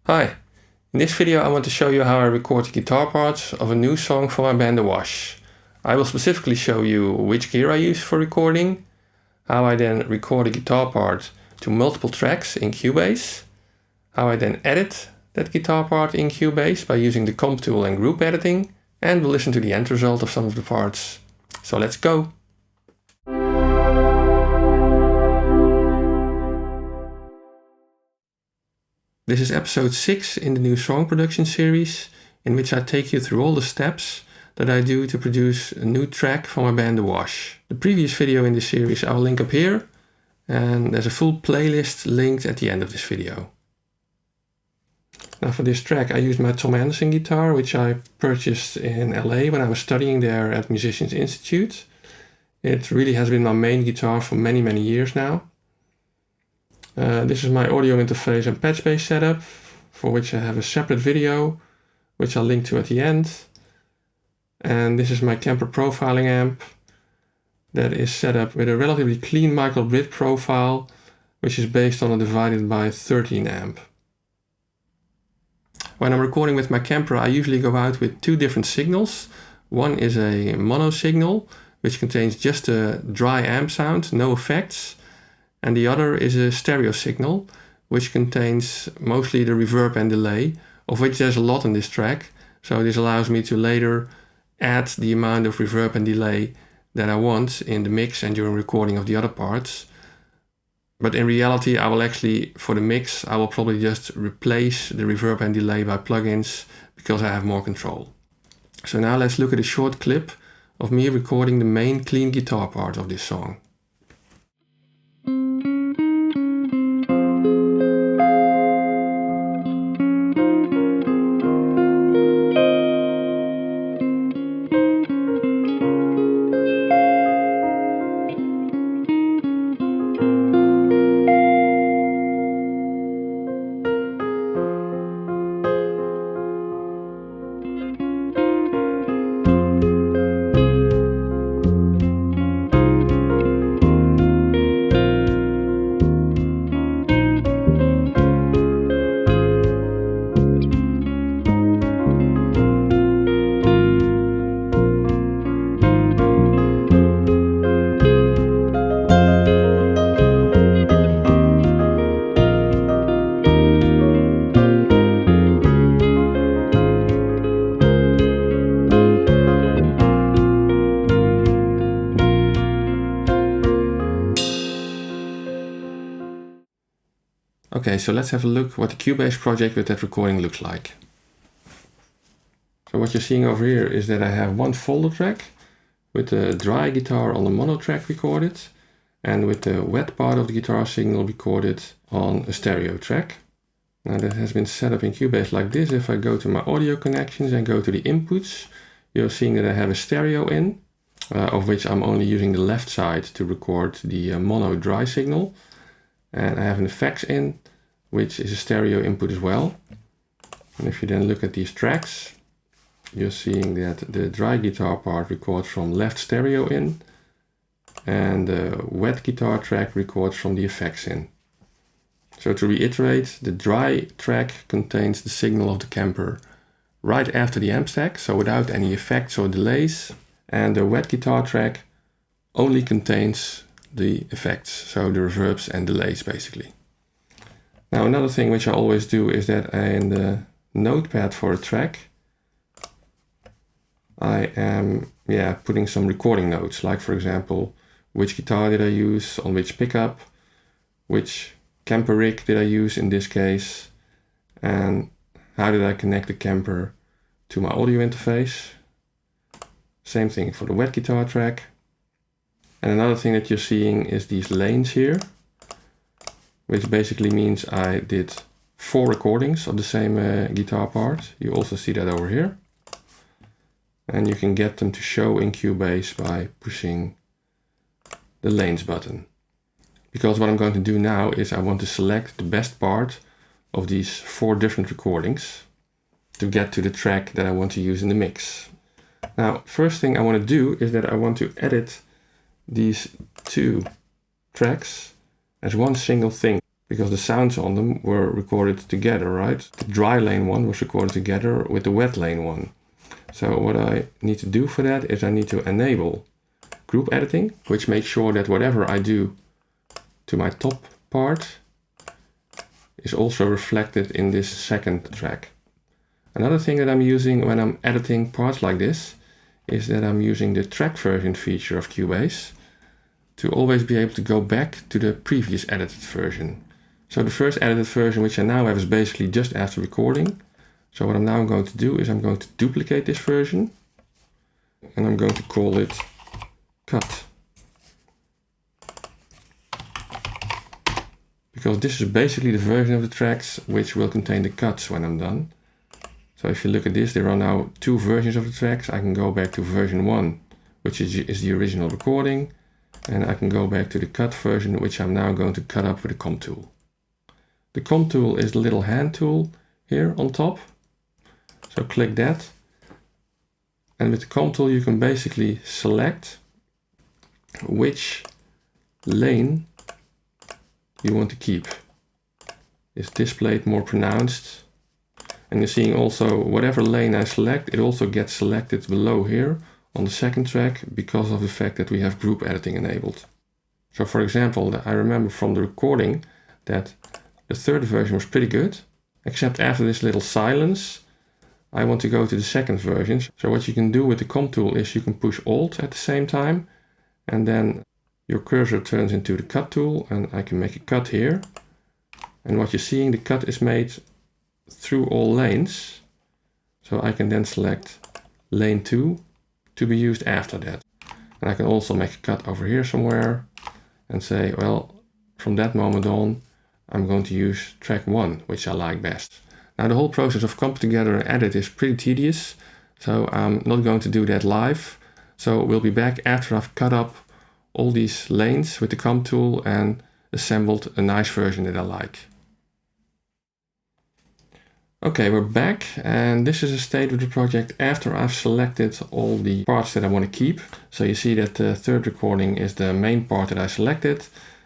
Hi, in this video I want to show you how I record the guitar parts of a new song for my band Awash. I will specifically show you which gear I use for recording, how I then record a guitar part to multiple tracks in Cubase, how I then edit that guitar part in Cubase by using the comp tool and group editing, and we'll listen to the end result of some of the parts. So let's go! This is episode 6 in the new song production series, in which I take you through all the steps that I do to produce a new track for my band Awash. The previous video in this series I will link up here, and there's a full playlist linked at the end of this video. Now for this track I used my Tom Anderson guitar, which I purchased in LA when I was studying there at Musicians Institute. It really has been my main guitar for many years now. This is my audio interface and patch bass setup, for which I have a separate video, which I'll link to at the end. And this is my Kemper profiling amp that is set up with a relatively clean micro-bridge profile, which is based on a divided by 13 amp. When I'm recording with my Kemper, I usually go out with two different signals. One is a mono signal, which contains just a dry amp sound, no effects. And the other is a stereo signal, which contains mostly the reverb and delay, of which there's a lot in this track. So this allows me to later add the amount of reverb and delay that I want in the mix and during recording of the other parts. But in reality, I will actually, for the mix, I will probably just replace the reverb and delay by plugins because I have more control. So now let's look at a short clip of me recording the main clean guitar part of this song. Okay, so let's have a look what the Cubase project with that recording looks like. So what you're seeing over here is that I have one folder track with the dry guitar on the mono track recorded, and with the wet part of the guitar signal recorded on a stereo track. Now that has been set up in Cubase like this. If I go to my audio connections and go to the inputs, you're seeing that I have a stereo in, of which I'm only using the left side to record the mono dry signal. And I have an effects in, which is a stereo input as well. And if you then look at these tracks, you're seeing that the dry guitar part records from left stereo in, and the wet guitar track records from the effects in. So to reiterate, the dry track contains the signal of the Kemper right after the amp stack, so without any effects or delays. And the wet guitar track only contains the effects, so the reverbs and delays basically. Now another thing which I always do is that in the notepad for a track I am putting some recording notes, like for example, which guitar did I use on which pickup, which Kemper rig did I use in this case, and how did I connect the Kemper to my audio interface. Same thing for the wet guitar track. And another thing that you're seeing is these lanes here, which basically means I did 4 recordings of the same guitar part. You also see that over here. And you can get them to show in Cubase by pushing the lanes button. Because what I'm going to do now is I want to select the best part of these 4 different recordings to get to the track that I want to use in the mix. Now, first thing I want to do is that I want to edit these 2 tracks as one single thing. because the sounds on them were recorded together, right? The dry lane one was recorded together with the wet lane one. So what I need to do for that is I need to enable group editing, which makes sure that whatever I do to my top part is also reflected in this second track. Another thing that I'm using when I'm editing parts like this is that I'm using the track version feature of Cubase to always be able to go back to the previous edited version. So the first edited version, which I now have, is basically just after recording. So what I'm now going to do is I'm going to duplicate this version and I'm going to call it cut. Because this is basically the version of the tracks which will contain the cuts when I'm done. So if you look at this, there are now two versions of the tracks. I can go back to version 1, which is the original recording, and I can go back to the cut version, which I'm now going to cut up with the comp tool. The comp tool is the little hand tool here on top. So click that. And with the comp tool you can basically select which lane you want to keep. It's displayed more pronounced. And you're seeing also whatever lane I select, it also gets selected below here on the second track because of the fact that we have group editing enabled. So for example, I remember from the recording that the third version was pretty good, except after this little silence, I want to go to the second version. So what you can do with the comp tool is you can push Alt at the same time, and then your cursor turns into the cut tool, and I can make a cut here. And what you're seeing, the cut is made through all lanes. So I can then select lane 2 to be used after that. And I can also make a cut over here somewhere and say, well, from that moment on, I'm going to use track 1, which I like best. Now the whole process of comp together and edit is pretty tedious, so I'm not going to do that live. So we'll be back after I've cut up all these lanes with the comp tool and assembled a nice version that I like. Okay, we're back, and this is a state of the project after I've selected all the parts that I want to keep. So you see that the third recording is the main part that I selected,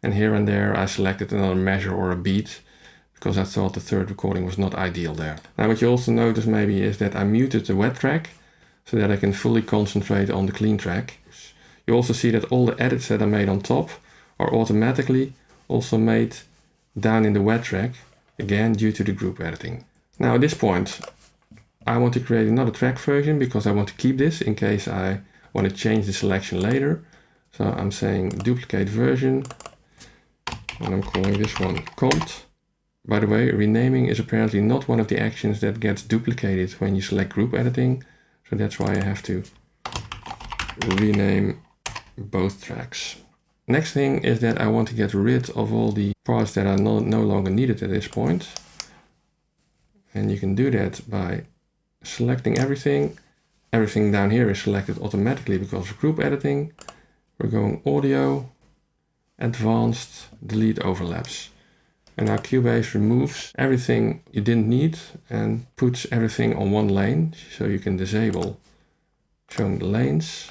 and here and there I selected another measure or a beat because I thought the third recording was not ideal there. Now what you also notice maybe is that I muted the wet track so that I can fully concentrate on the clean track. You also see that all the edits that I made on top are automatically also made down in the wet track, again due to the group editing. Now at this point I want to create another track version because I want to keep this in case I want to change the selection later. So I'm saying duplicate version and I'm calling this one comp. By the way, renaming is apparently not one of the actions that gets duplicated when you select group editing. So that's why I have to rename both tracks. Next thing is that I want to get rid of all the parts that are no longer needed at this point. And you can do that by selecting everything. Everything down here is selected automatically because of group editing. We're going audio, advanced, delete overlaps. And now Cubase removes everything you didn't need and puts everything on one lane. So you can disable showing the lanes.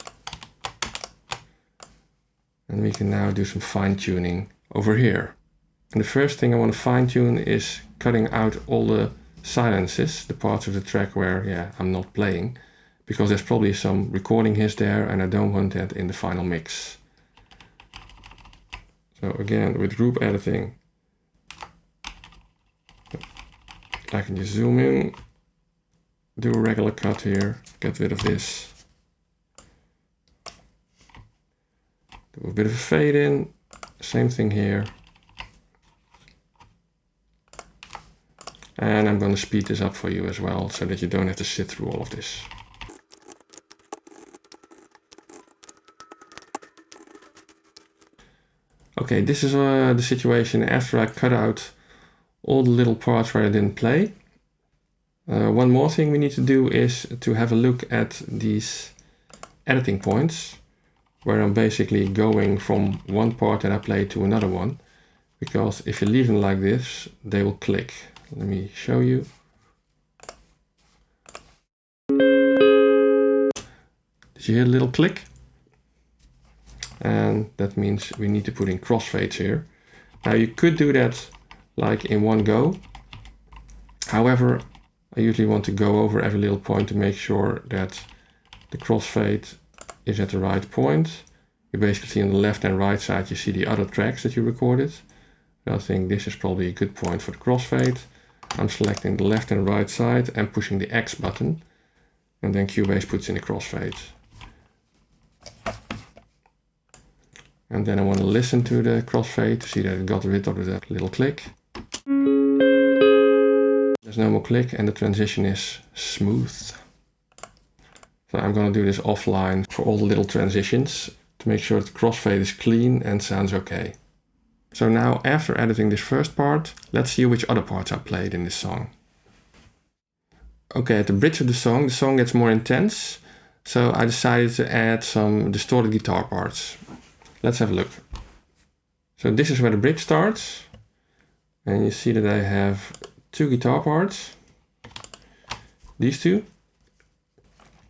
And we can now do some fine tuning over here. And the first thing I want to fine tune is cutting out all the silences, the parts of the track where I'm not playing, because there's probably some recording hits there and I don't want that in the final mix. So again, with group editing, I can just zoom in, do a regular cut here, get rid of this, do a bit of a fade in, same thing here. And I'm going to speed this up for you as well, so that you don't have to sit through all of this. Okay, this is the situation after I cut out all the little parts where I didn't play. One more thing we need to do is to have a look at these editing points, where I'm basically going from one part that I played to another one. Because if you leave them like this, they will click. Let me show you. Did you hear a little click? And that means we need to put in crossfades here. Now you could do that like in one go. However, I usually want to go over every little point to make sure that the crossfade is at the right point. You basically see on the left and right side, you see the other tracks that you recorded. I think this is probably a good point for the crossfade. I'm selecting the left and right side and pushing the X button. And then Cubase puts in the crossfade. And then I want to listen to the crossfade to see that it got rid of that little click. There's no more click and the transition is smooth. So I'm going to do this offline for all the little transitions to make sure that the crossfade is clean and sounds okay. So now, after editing this first part, let's see which other parts I played in this song. Okay, at the bridge of the song gets more intense, so I decided to add some distorted guitar parts. Let's have a look. So this is where the bridge starts, and you see that I have two guitar parts, these two.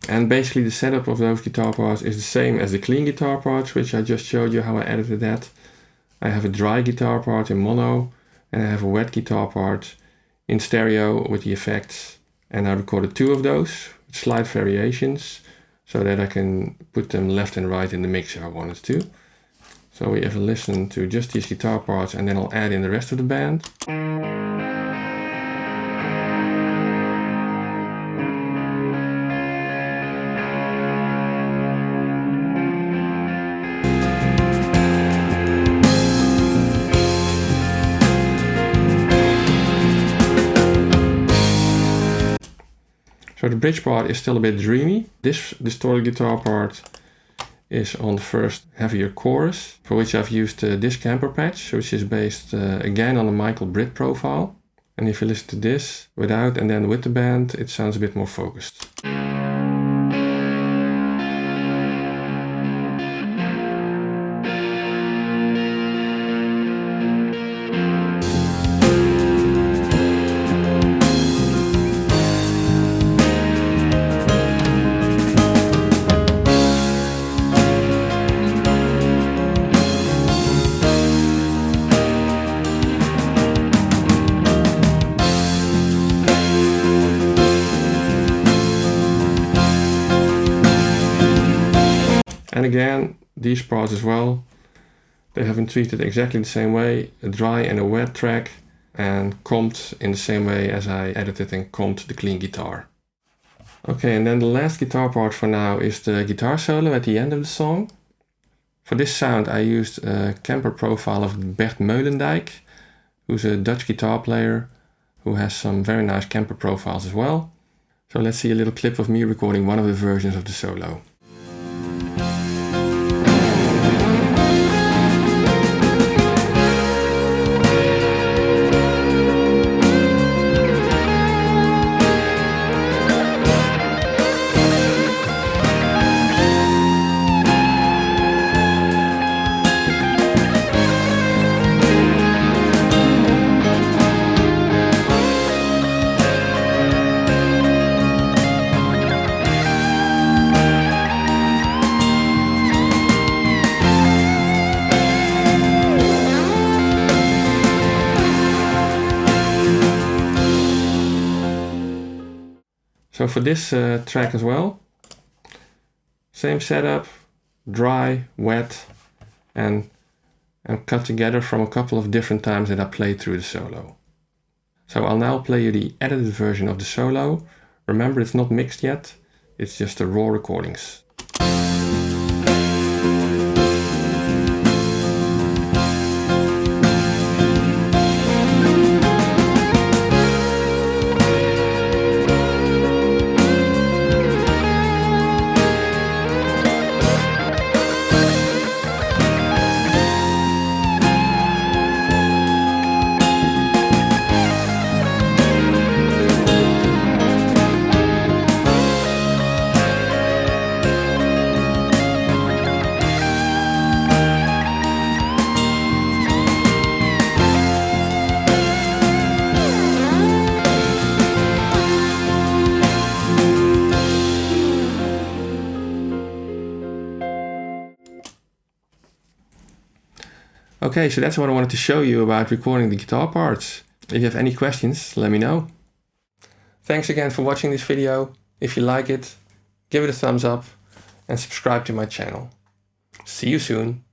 And basically the setup of those guitar parts is the same as the clean guitar parts, which I just showed you how I edited that. I have a dry guitar part in mono, and I have a wet guitar part in stereo with the effects. And I recorded two of those with slight variations so that I can put them left and right in the mix if I wanted to. So we have a listen to just these guitar parts and then I'll add in the rest of the band. So the bridge part is still a bit dreamy. This distorted guitar part is on the first heavier chorus, for which I've used this Kemper patch, which is based again on a Michael Britt profile. And if you listen to this without and then with the band, it sounds a bit more focused. And again, these parts as well, they have been treated exactly the same way, a dry and a wet track, and comped in the same way as I edited and comped the clean guitar. Okay, and then the last guitar part for now is the guitar solo at the end of the song. For this sound I used a Kemper profile of Bert Meulendijk, who's a Dutch guitar player who has some very nice Kemper profiles as well. So let's see a little clip of me recording one of the versions of the solo. So for this track as well, same setup, dry, wet, and cut together from a couple of different times that I played through the solo. So I'll now play you the edited version of the solo. Remember, it's not mixed yet, it's just the raw recordings. Okay, so that's what I wanted to show you about recording the guitar parts. If you have any questions, let me know. Thanks again for watching this video. If you like it, give it a thumbs up and subscribe to my channel. See you soon.